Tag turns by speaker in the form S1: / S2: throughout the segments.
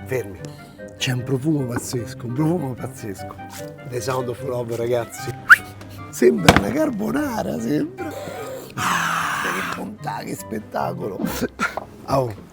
S1: Fermi. C'è un profumo pazzesco, un profumo pazzesco. The Sound of Love, ragazzi. Sembra una carbonara, sembra. Che bontà, che spettacolo. Oh.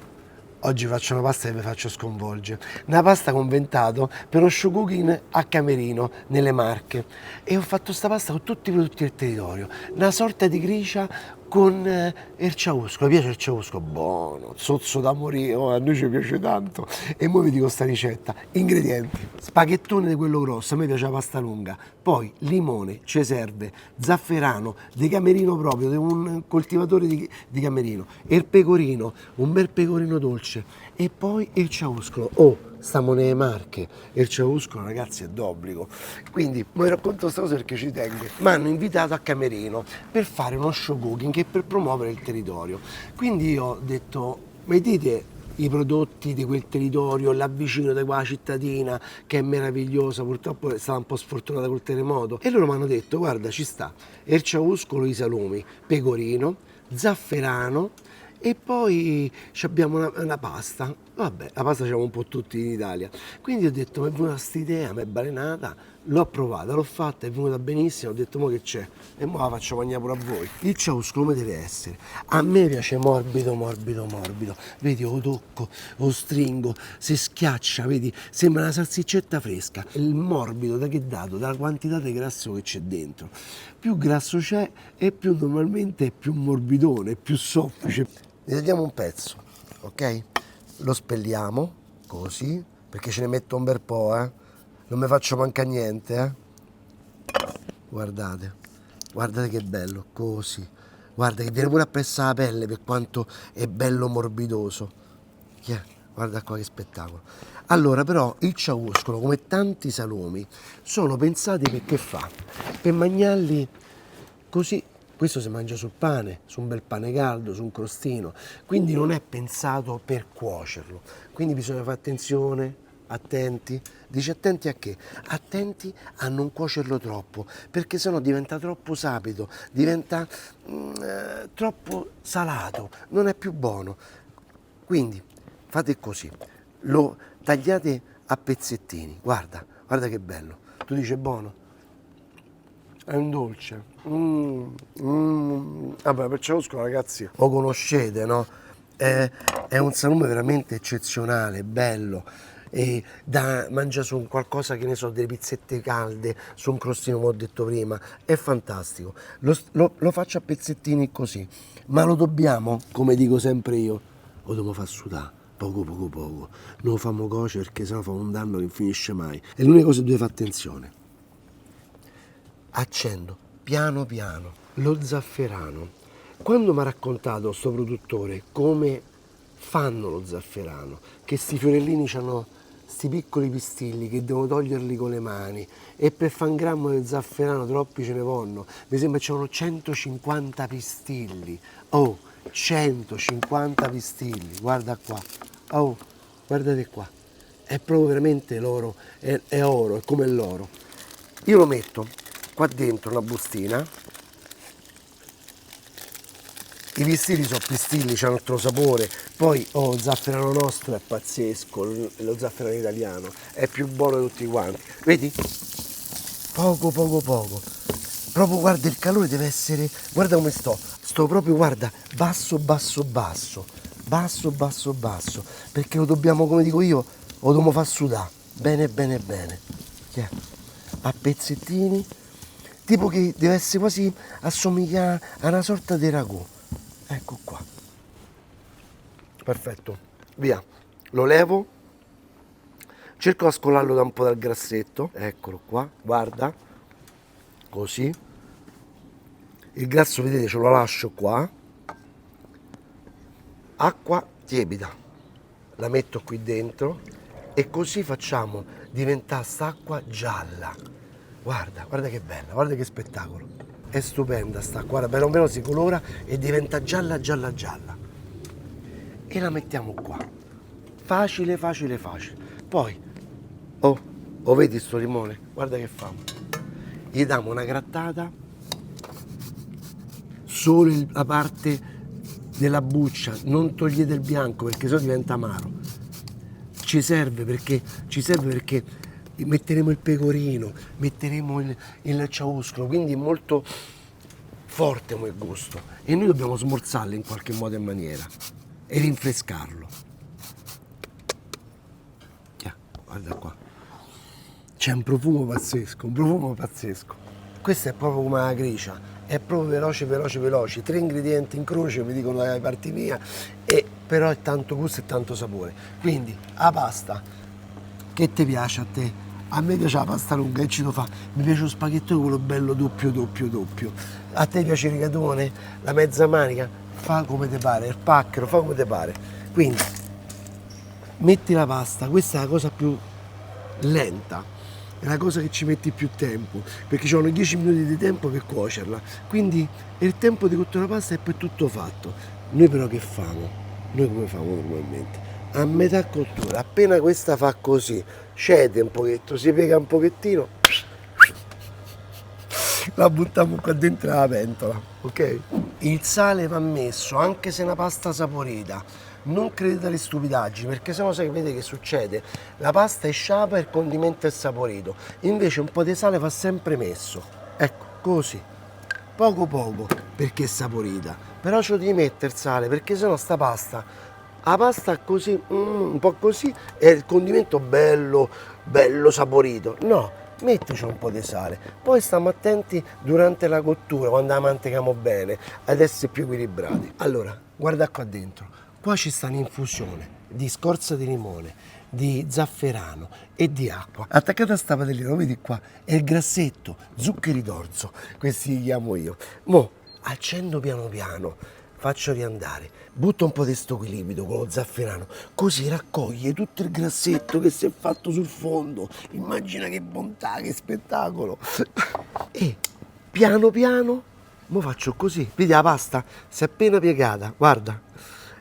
S1: Oggi faccio una pasta che vi faccio sconvolgere. Una pasta con ventato per lo show cooking a Camerino, nelle Marche. E ho fatto sta pasta con tutti i prodotti del territorio. Una sorta di gricia con il ciausco. Mi piace il ciausco? Buono, zozzo da morire, oh, a noi ci piace tanto. E ora vi dico sta ricetta. Ingredienti: spaghettone di quello grosso, a me piace la pasta lunga. Poi limone, ci serve, zafferano, di Camerino proprio, di un coltivatore di Camerino. E il pecorino, un bel pecorino dolce. E poi il ciauscolo. Oh, stiamo nelle Marche e il ciauscolo, ragazzi, è d'obbligo. Quindi vi racconto questa cosa perché ci tengo. Mi hanno invitato a Camerino per fare uno show cooking e per promuovere il territorio. Quindi io ho detto, mettete i prodotti di quel territorio, l'avvicino da quella cittadina che è meravigliosa, purtroppo è stata un po' sfortunata col terremoto. E loro mi hanno detto, guarda, ci sta il ciauscolo, i salumi, pecorino, zafferano, e poi abbiamo una pasta. Vabbè, la pasta c'abbiamo un po' tutti in Italia. Quindi ho detto, mi è venuta questa idea, mi è balenata, l'ho provata, l'ho fatta, è venuta benissimo, ho detto, mo che c'è? E mo la faccio mangiare pure a voi. Il ciausco come deve essere? A me piace morbido, morbido, morbido. Vedi, lo tocco, lo stringo, si schiaccia, vedi, sembra una salsiccetta fresca. Il morbido da che dato? Dalla quantità di grasso che c'è dentro. Più grasso c'è e più normalmente è più morbidone, è più soffice. Ne tagliamo un pezzo, ok? Lo spelliamo, così, perché ce ne metto un bel po', Non mi faccio mancare niente, Guardate, guardate che bello, così. Guarda che viene pure appresso la pelle per quanto è bello morbidoso. Guarda qua che spettacolo. Allora, però, il ciauscolo, come tanti salumi, sono pensati per che fa? Per mangiarli così. Questo si mangia sul pane, su un bel pane caldo, su un crostino, quindi non è pensato per cuocerlo. Quindi bisogna fare attenzione, attenti. Dice attenti a che? Attenti a non cuocerlo troppo, perché sennò diventa troppo sapido, diventa troppo salato, non è più buono. Quindi fate così, lo tagliate a pezzettini, guarda, guarda che bello. Tu dici buono? È un dolce. Vabbè, per ciauscolo, ragazzi, lo conoscete, no? È un salume veramente eccezionale, bello. E mangia su qualcosa, che ne so, delle pizzette calde, su un crostino, come ho detto prima. È fantastico. Lo faccio a pezzettini così. Ma lo dobbiamo, come dico sempre io, lo dobbiamo far sudare. Poco, poco, poco. Non lo famo cuocere perché sennò fa un danno che non finisce mai. E l'unica cosa che dovete fare attenzione. Accendo piano piano lo zafferano. Quando mi ha raccontato sto produttore come fanno lo zafferano, che sti fiorellini hanno sti piccoli pistilli che devono toglierli con le mani, e per fare un grammo di zafferano troppi ce ne vanno, mi sembra che c'erano 150 pistilli. Oh, 150 pistilli, guarda qua. Oh, guardate qua, è proprio veramente l'oro, è oro, è come l'oro. Io lo metto qua dentro una bustina. I pistilli sono pistilli, hanno altro sapore. Poi lo zafferano nostro è pazzesco, lo zafferano italiano è più buono di tutti quanti. Vedi? Poco, poco, poco. Proprio guarda, il calore deve essere, guarda come sto proprio, guarda, basso, basso, basso, basso, basso, basso, perché lo dobbiamo, come dico io, lo dobbiamo far sudare, bene, bene, bene. A pezzettini, tipo che deve essere quasi, assomiglia a una sorta di ragù. Ecco qua. Perfetto. Via. Lo levo. Cerco di scolarlo da un po' dal grassetto. Eccolo qua. Guarda. Così. Il grasso, vedete, ce lo lascio qua. Acqua tiepida. La metto qui dentro. E così facciamo diventare st'acqua gialla. Guarda, guarda che bella, guarda che spettacolo. È stupenda sta acqua, piano piano si colora e diventa gialla, gialla, gialla. E la mettiamo qua. Facile, facile, facile. Poi, vedi sto limone? Guarda che famo. Gli diamo una grattata, solo la parte della buccia, non togliete il bianco perché sennò diventa amaro. ci serve perché metteremo il pecorino, metteremo il ciauscolo, quindi è molto forte come gusto e noi dobbiamo smorzarlo in qualche modo e maniera e rinfrescarlo. Guarda qua, c'è un profumo pazzesco, un profumo pazzesco. Questo è proprio come la gricia, è proprio veloce, 3 ingredienti in croce, mi dicono da parte mia, e però è tanto gusto e tanto sapore. Quindi la pasta, che ti piace a te? A me piace la pasta lunga, e ci lo fa? Mi piace lo spaghettone, quello bello doppio. A te piace il rigatone? La mezza manica? Fa come ti pare, il pacchero, fa come ti pare. Quindi, metti la pasta, questa è la cosa più lenta, è la cosa che ci metti più tempo, perché ci sono 10 minuti di tempo per cuocerla, quindi il tempo di cottura la pasta è poi tutto fatto. Noi però che famo? Noi come famo normalmente? A metà cottura, appena questa fa così, cede un pochetto, si piega un pochettino, la buttiamo qua dentro la pentola, ok? Il sale va messo anche se è una pasta saporita. Non credete alle stupidaggini, perché sennò sapete che succede? La pasta è sciapa e il condimento è saporito. Invece un po' di sale va sempre messo. Ecco, così. Poco, perché è saporita. Però ci devi mettere il sale, perché sennò sta pasta, la pasta così, un po' così, e il condimento bello saporito. No, mettici un po' di sale. Poi stiamo attenti durante la cottura, quando la mantechiamo bene, ad essere più equilibrati. Allora, guarda qua dentro. Qua ci sta un'infusione di scorza di limone, di zafferano e di acqua. Attaccata a sta padellina, lo vedi qua, è il grassetto, zuccheri d'orzo, questi li chiamo io. Mo, accendo piano, faccio riandare, butto un po' di sto liquido con lo zafferano, così raccoglie tutto il grassetto che si è fatto sul fondo. Immagina che bontà, che spettacolo! E piano, mo faccio così, vedi la pasta? Si è appena piegata, guarda.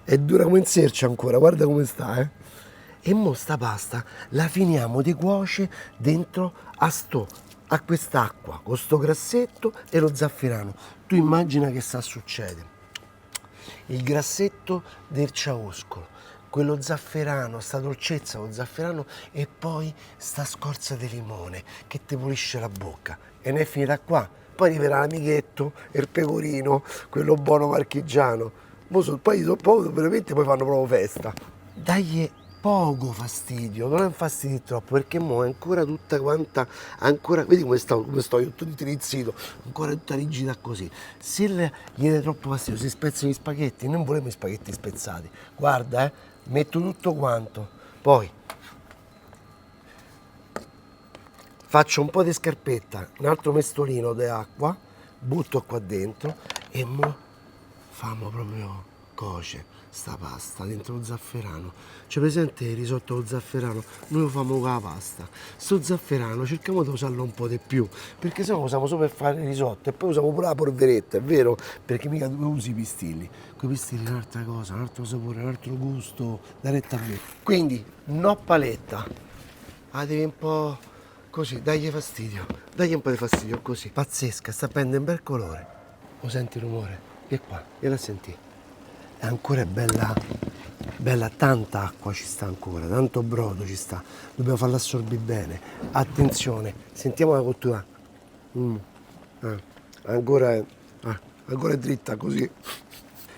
S1: È dura come un serce ancora, guarda come sta, E mo sta pasta la finiamo di cuocere dentro a quest'acqua, con sto grassetto e lo zafferano. Tu immagina che sta succedendo. Il grassetto del ciauscolo, quello zafferano, sta dolcezza con zafferano e poi sta scorza di limone che ti pulisce la bocca. E ne è finita qua. Poi arriverà l'amichetto, il pecorino, quello buono marchigiano. Poi veramente poi fanno proprio festa. Dagli poco fastidio, non è fastidio troppo, perché mo è ancora tutta quanta, ancora, vedi come sto io tutto intirizzito, ancora tutta rigida così. Se gli dai troppo fastidio, si spezzano gli spaghetti, non volevo i spaghetti spezzati. Guarda, metto tutto quanto, poi faccio un po' di scarpetta, un altro mestolino di acqua, butto qua dentro e mo famo proprio coce sta pasta dentro lo zafferano. C'è presente il risotto allo zafferano? Noi lo famo con la pasta. Sto zafferano cerchiamo di usarlo un po' di più, perché se no usiamo solo per fare il risotto e poi usiamo pure la polveretta, è vero? Perché mica dove usi i pistilli. Quei pistilli è un'altra cosa, un altro sapore, un altro gusto, da retta a me. Quindi, no paletta. La devi un po' così, dagli fastidio. Dagli un po' di fastidio, così. Pazzesca, sta prendendo un bel colore. Lo senti il rumore? E qua, vieni a sentire. È ancora bella, tanta acqua ci sta ancora, tanto brodo ci sta. Dobbiamo farla assorbire bene. Attenzione, sentiamo la cottura. Ancora è dritta così.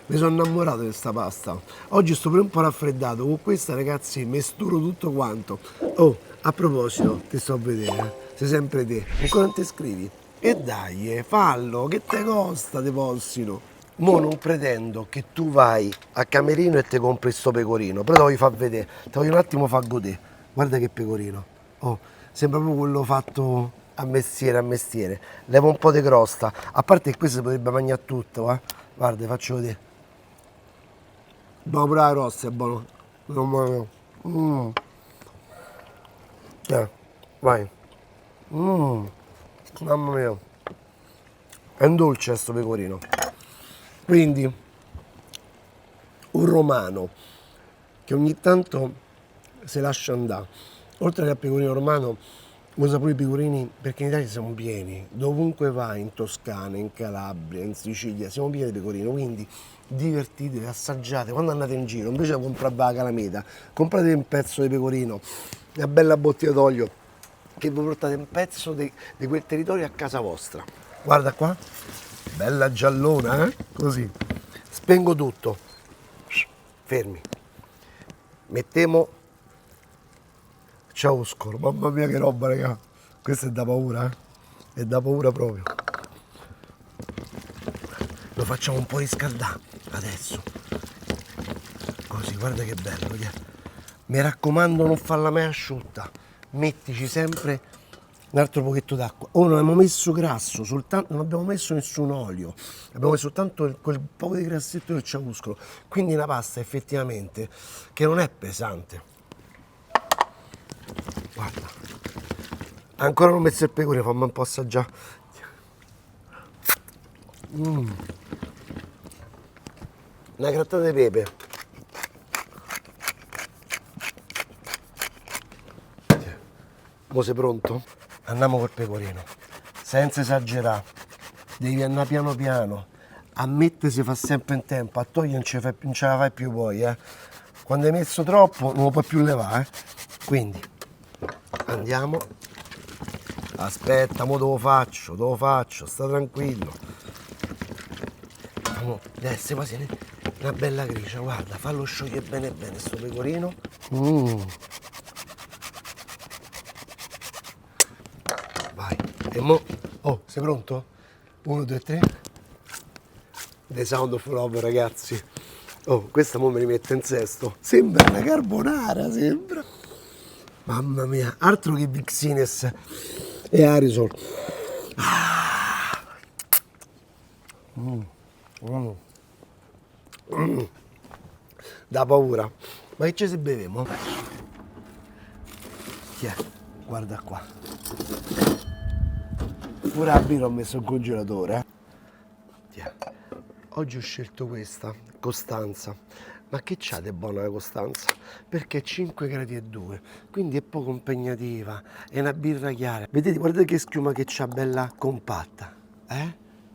S1: Mi sono innamorato di questa pasta. Oggi sto pure un po' raffreddato. Con questa, ragazzi, mesturo tutto quanto. Oh, a proposito, ti sto a vedere, sei sempre te. Ancora non ti iscrivi? E dai, fallo, che te costa, te possino. Mo non pretendo che tu vai a Camerino e ti compri sto pecorino, però te voglio far vedere, te voglio un attimo far godere. Guarda che pecorino. Oh, sembra proprio quello fatto a mestiere. Leva un po' di crosta, a parte che questo si potrebbe mangiare tutto, Guarda, faccio vedere. Buono pure la crosta, è buono. Vai. Mamma mia. È un dolce sto pecorino. Quindi un romano che ogni tanto si lascia andare, oltre che al pecorino romano Usa pure i pecorini perché in Italia siamo pieni, dovunque vai, in Toscana, in Calabria, in Sicilia, siamo pieni di pecorino, quindi divertitevi, assaggiate, quando andate in giro, invece di comprare la calamita, comprate un pezzo di pecorino, una bella bottiglia d'olio, che vi portate un pezzo di quel territorio a casa vostra. Guarda qua, bella giallona, così, spengo tutto, fermi, mettiamo ciauscolo, mamma mia che roba raga, questa è da paura, è da paura proprio. Lo facciamo un po' riscaldare adesso, così, guarda che bello, mi raccomando non farla mai asciutta, mettici sempre un altro pochetto d'acqua. Ora non abbiamo messo grasso, soltanto, non abbiamo messo nessun olio, abbiamo messo soltanto quel poco di grassetto del ciauscolo, quindi una pasta effettivamente che non è pesante. Guarda, ancora non ho messo il pecorino, fammi un po' assaggiare. Una grattata di pepe. Mo sei pronto? Andiamo col pecorino, senza esagerare, devi andare piano piano, a mettere si fa sempre in tempo, a togliere non ce la fai più poi, Quando hai messo troppo non lo puoi più levare, quindi andiamo, aspetta, mo te lo faccio, sta tranquillo. Deve essere quasi una bella gricia, guarda, fallo sciogliere bene bene sto pecorino. Vai, e mo, oh, sei pronto? 1, 2, 3. The Sound of Love, ragazzi. Oh, questa mo mi rimette in sesto. Sembra una carbonara, sembra. Mamma mia, altro che Vixines e Arisol. Da paura. Ma che ci si bevemo? Tiè, guarda qua. Pure a birra ho messo in congelatore. Tiè. Oggi ho scelto questa, Costanza. Ma che c'ha di buono la Costanza? Perché è 5 gradi e 2, quindi è poco impegnativa, è una birra chiara. Vedete, guardate che schiuma che c'ha, bella compatta,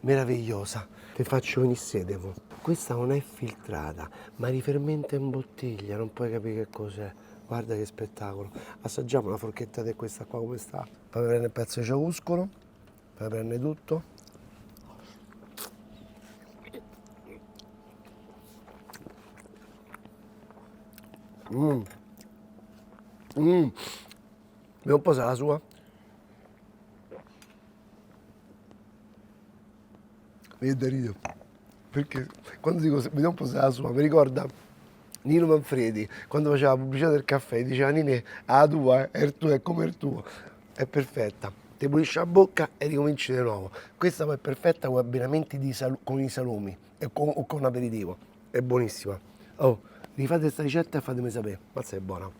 S1: meravigliosa. Ti faccio venire sede, mo. Questa non è filtrata, ma rifermenta in bottiglia, non puoi capire che cos'è. Guarda che spettacolo. Assaggiamo una forchetta di questa qua come sta. Poi prendere il pezzo di ciauscolo, poi prendere tutto. Vediamo un po' se è la sua. Viene da ridere. Perché quando dico vediamo un po' se è la sua, mi ricorda Nino Manfredi, quando faceva la pubblicità del caffè, diceva Nine, la tua, è il tuo, è come il tuo. È perfetta. Ti pulisci la bocca e ricominci di nuovo. Questa poi è perfetta con abbinamenti con i salumi o con aperitivo. È buonissima. Oh, rifate questa ricetta e fatemi sapere. Mazza è buona.